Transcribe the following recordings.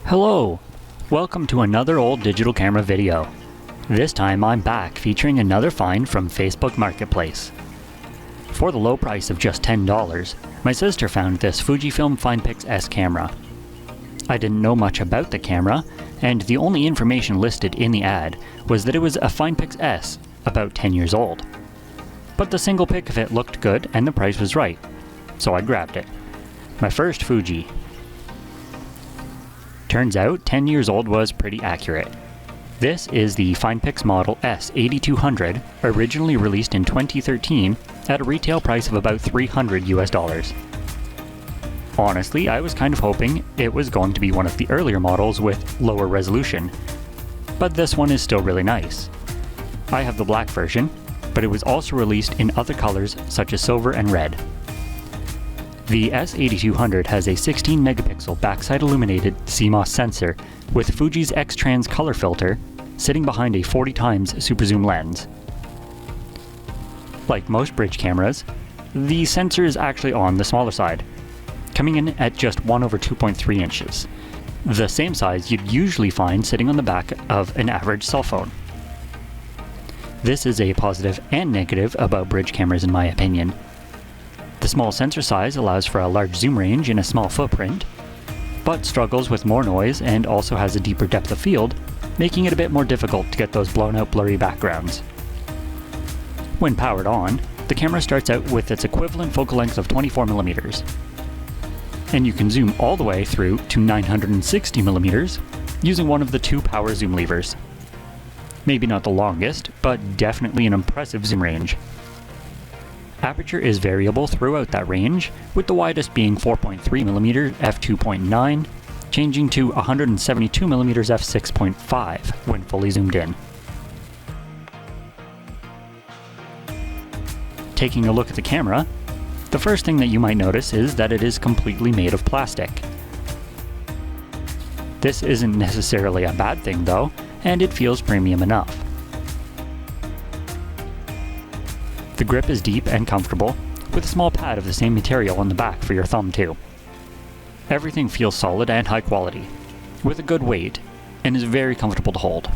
Hello! Welcome to another old digital camera video. This time I'm back featuring another find from Facebook Marketplace. For the low price of just $10, my sister found this Fujifilm Finepix S camera. I didn't know much about the camera, and the only information listed in the ad was that it was a Finepix S, about 10 years old. But the single pic of it looked good and the price was right, so I grabbed it. My first Fuji. Turns out 10 years old was pretty accurate. This is the Finepix model S8200, originally released in 2013 at a retail price of about $300 US. Honestly, I was kind of hoping it was going to be one of the earlier models with lower resolution, but this one is still really nice. I have the black version, but it was also released in other colors such as silver and red. The S8200 has a 16 megapixel backside illuminated CMOS sensor with Fuji's X-Trans color filter sitting behind a 40x super zoom lens. Like most bridge cameras, the sensor is actually on the smaller side, coming in at just 1/2.3 inches, the same size you'd usually find sitting on the back of an average cell phone. This is a positive and negative about bridge cameras in my opinion. The small sensor size allows for a large zoom range in a small footprint, but struggles with more noise and also has a deeper depth of field, making it a bit more difficult to get those blown out blurry backgrounds. When powered on, the camera starts out with its equivalent focal length of 24mm, and you can zoom all the way through to 960mm using one of the two power zoom levers. Maybe not the longest, but definitely an impressive zoom range. Aperture is variable throughout that range, with the widest being 4.3mm f2.9, changing to 172mm f6.5 when fully zoomed in. Taking a look at the camera, the first thing that you might notice is that it is completely made of plastic. This isn't necessarily a bad thing though, and it feels premium enough. The grip is deep and comfortable, with a small pad of the same material on the back for your thumb too. Everything feels solid and high quality, with a good weight, and is very comfortable to hold.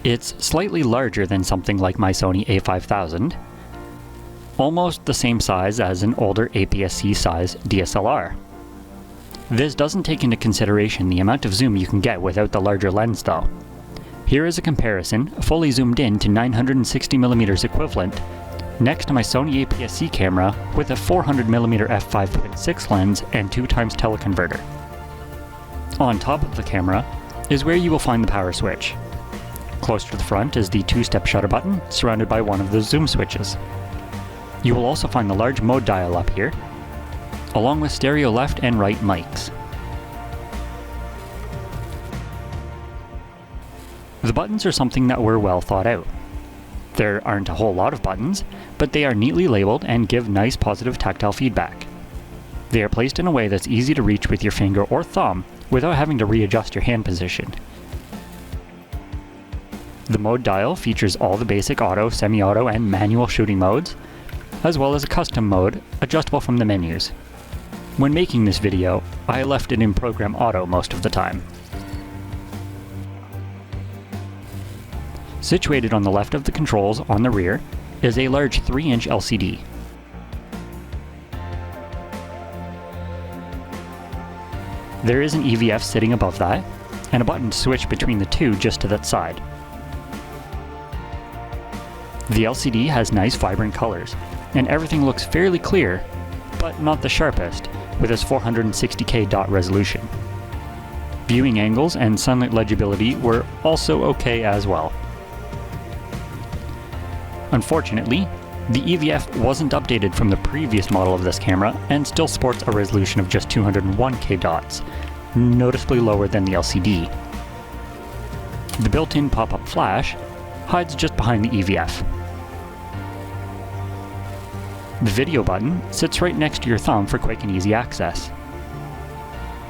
It's slightly larger than something like my Sony a5000, almost the same size as an older APS-C size DSLR. This doesn't take into consideration the amount of zoom you can get without the larger lens though. Here is a comparison, fully zoomed in to 960mm equivalent, next to my Sony APS-C camera with a 400mm f5.6 lens and 2x teleconverter. On top of the camera is where you will find the power switch. Close to the front is the two-step shutter button, surrounded by one of the zoom switches. You will also find the large mode dial up here, along with stereo left and right mics. The buttons are something that were well thought out. There aren't a whole lot of buttons, but they are neatly labeled and give nice positive tactile feedback. They are placed in a way that's easy to reach with your finger or thumb without having to readjust your hand position. The mode dial features all the basic auto, semi-auto, and manual shooting modes, as well as a custom mode adjustable from the menus. When making this video, I left it in program auto most of the time. Situated on the left of the controls on the rear is a large 3-inch LCD. There is an EVF sitting above that, and a button to switch between the two just to that side. The LCD has nice vibrant colors, and everything looks fairly clear, but not the sharpest, with its 460K dot resolution. Viewing angles and sunlight legibility were also okay as well. Unfortunately, the EVF wasn't updated from the previous model of this camera and still sports a resolution of just 201K dots, noticeably lower than the LCD. The built-in pop-up flash hides just behind the EVF. The video button sits right next to your thumb for quick and easy access.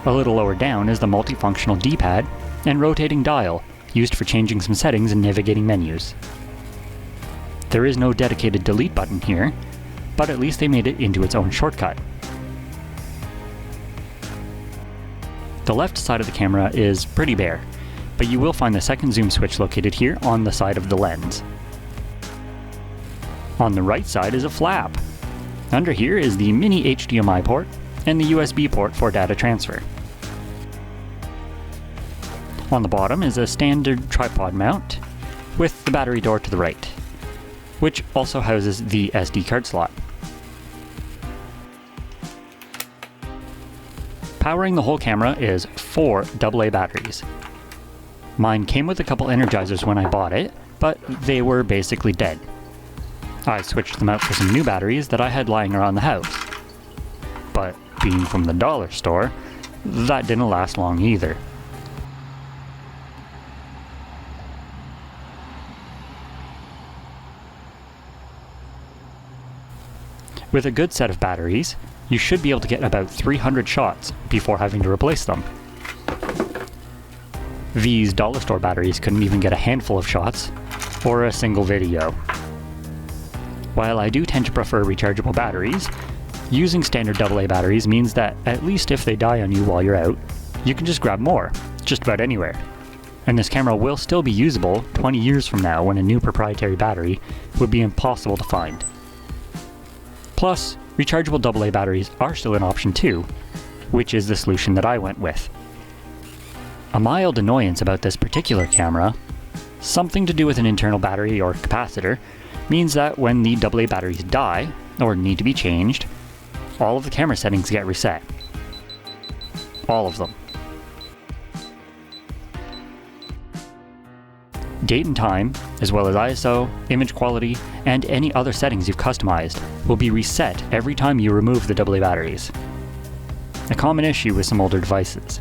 A little lower down is the multifunctional D-pad and rotating dial, used for changing some settings and navigating menus. There is no dedicated delete button here, but at least they made it into its own shortcut. The left side of the camera is pretty bare, but you will find the second zoom switch located here on the side of the lens. On the right side is a flap. Under here is the mini HDMI port and the USB port for data transfer. On the bottom is a standard tripod mount with the battery door to the right, which also houses the SD card slot. Powering the whole camera is 4 AA batteries. Mine came with a couple energizers when I bought it, but they were basically dead. I switched them out for some new batteries that I had lying around the house. But being from the dollar store, that didn't last long either. With a good set of batteries, you should be able to get about 300 shots before having to replace them. These dollar store batteries couldn't even get a handful of shots, or a single video. While I do tend to prefer rechargeable batteries, using standard AA batteries means that at least if they die on you while you're out, you can just grab more, just about anywhere. And this camera will still be usable 20 years from now when a new proprietary battery would be impossible to find. Plus, rechargeable AA batteries are still an option too, which is the solution that I went with. A mild annoyance about this particular camera, something to do with an internal battery or capacitor, means that when the AA batteries die, or need to be changed, all of the camera settings get reset. All of them. Date and time, as well as ISO, image quality, and any other settings you've customized, will be reset every time you remove the AA batteries. A common issue with some older devices.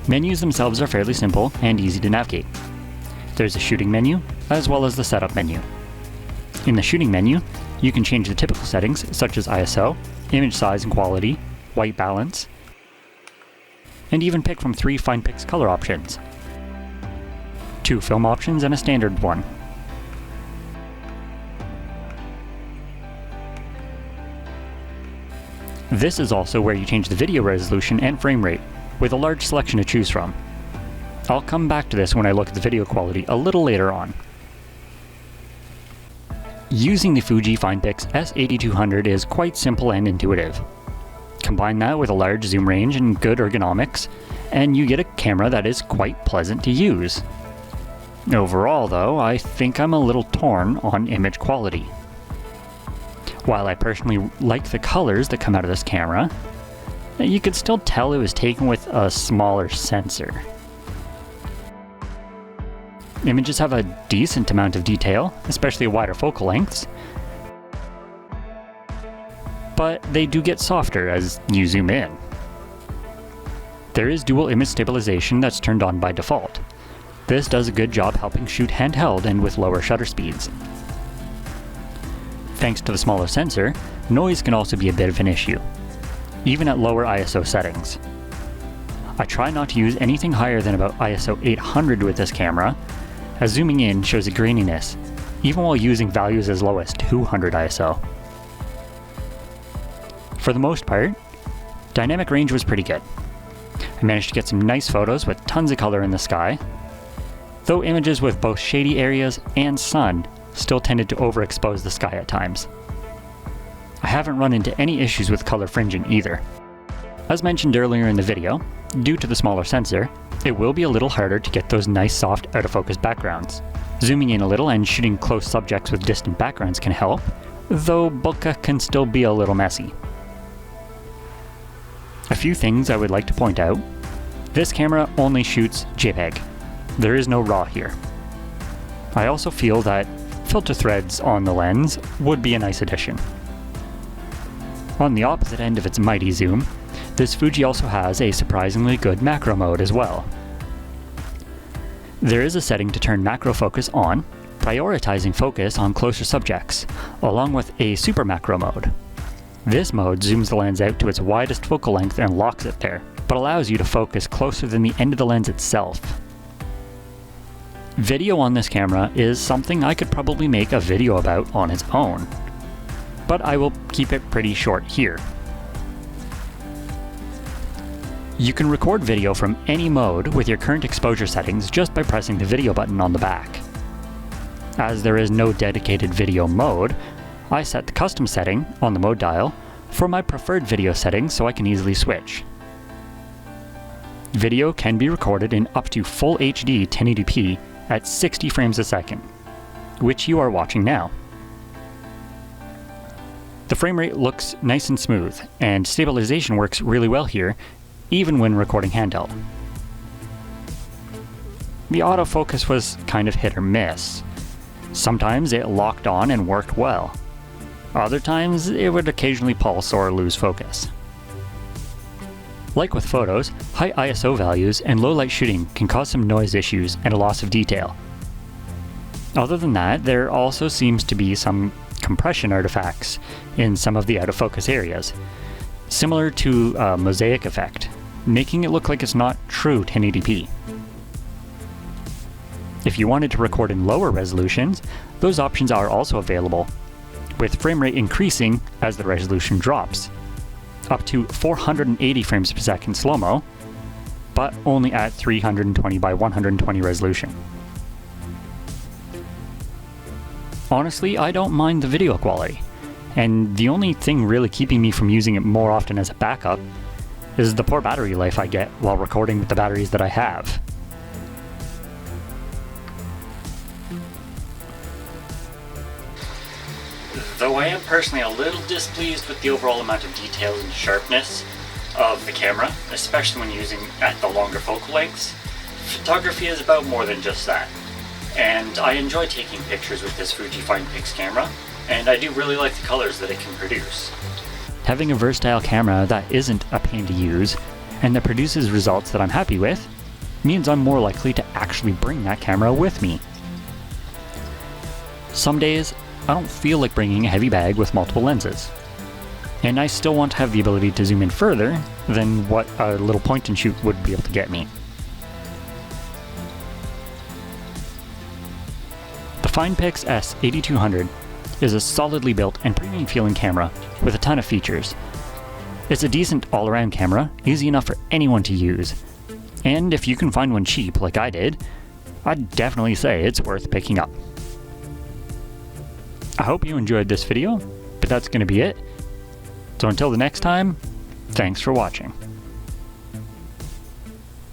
Menus themselves are fairly simple and easy to navigate. There's a shooting menu, as well as the setup menu. In the shooting menu, you can change the typical settings such as ISO, image size and quality, white balance, and even pick from 3 Finepix color options, 2 film options and a standard one. This is also where you change the video resolution and frame rate, with a large selection to choose from. I'll come back to this when I look at the video quality a little later on. Using the Fuji Finepix S8200 is quite simple and intuitive. Combine that with a large zoom range and good ergonomics, and you get a camera that is quite pleasant to use. Overall though, I think I'm a little torn on image quality. While I personally like the colors that come out of this camera, you could still tell it was taken with a smaller sensor. Images have a decent amount of detail, especially wider focal lengths, but they do get softer as you zoom in. There is dual image stabilization that's turned on by default. This does a good job helping shoot handheld and with lower shutter speeds. Thanks to the smaller sensor, noise can also be a bit of an issue, even at lower ISO settings. I try not to use anything higher than about ISO 800 with this camera, as zooming in shows a graininess, even while using values as low as 200 ISO. For the most part, dynamic range was pretty good. I managed to get some nice photos with tons of color in the sky, though images with both shady areas and sun still tended to overexpose the sky at times. I haven't run into any issues with color fringing either. As mentioned earlier in the video, due to the smaller sensor, it will be a little harder to get those nice soft out-of-focus backgrounds. Zooming in a little and shooting close subjects with distant backgrounds can help, though bokeh can still be a little messy. A few things I would like to point out. This camera only shoots JPEG. There is no RAW here. I also feel that filter threads on the lens would be a nice addition. On the opposite end of its mighty zoom, this Fuji also has a surprisingly good macro mode as well. There is a setting to turn macro focus on, prioritizing focus on closer subjects, along with a super macro mode. This mode zooms the lens out to its widest focal length and locks it there, but allows you to focus closer than the end of the lens itself. Video on this camera is something I could probably make a video about on its own, but I will keep it pretty short here. You can record video from any mode with your current exposure settings just by pressing the video button on the back. As there is no dedicated video mode, I set the custom setting on the mode dial for my preferred video settings so I can easily switch. Video can be recorded in up to full HD 1080p at 60 frames a second, which you are watching now. The frame rate looks nice and smooth, and stabilization works really well here, even when recording handheld. The autofocus was kind of hit or miss. Sometimes it locked on and worked well. Other times it would occasionally pulse or lose focus. Like with photos, high ISO values and low light shooting can cause some noise issues and a loss of detail. Other than that, there also seems to be some compression artifacts in some of the out of focus areas, similar to a mosaic effect, making it look like it's not true 1080p. If you wanted to record in lower resolutions, those options are also available, with frame rate increasing as the resolution drops, up to 480 frames per second slow-mo, but only at 320 by 120 resolution. Honestly, I don't mind the video quality, and the only thing really keeping me from using it more often as a backup is the poor battery life I get while recording with the batteries that I have. Though I am personally a little displeased with the overall amount of detail and sharpness of the camera, especially when using at the longer focal lengths, photography is about more than just that. And I enjoy taking pictures with this Fuji Finepix camera, and I do really like the colors that it can produce. Having a versatile camera that isn't a pain to use, and that produces results that I'm happy with, means I'm more likely to actually bring that camera with me. Some days, I don't feel like bringing a heavy bag with multiple lenses, and I still want to have the ability to zoom in further than what a little point and shoot would be able to get me. The Finepix S8200 is a solidly built and premium feeling camera with a ton of features. It's a decent all-around camera, easy enough for anyone to use, and if you can find one cheap like I did, I'd definitely say it's worth picking up. I hope you enjoyed this video, but that's going to be it. So until the next time, thanks for watching.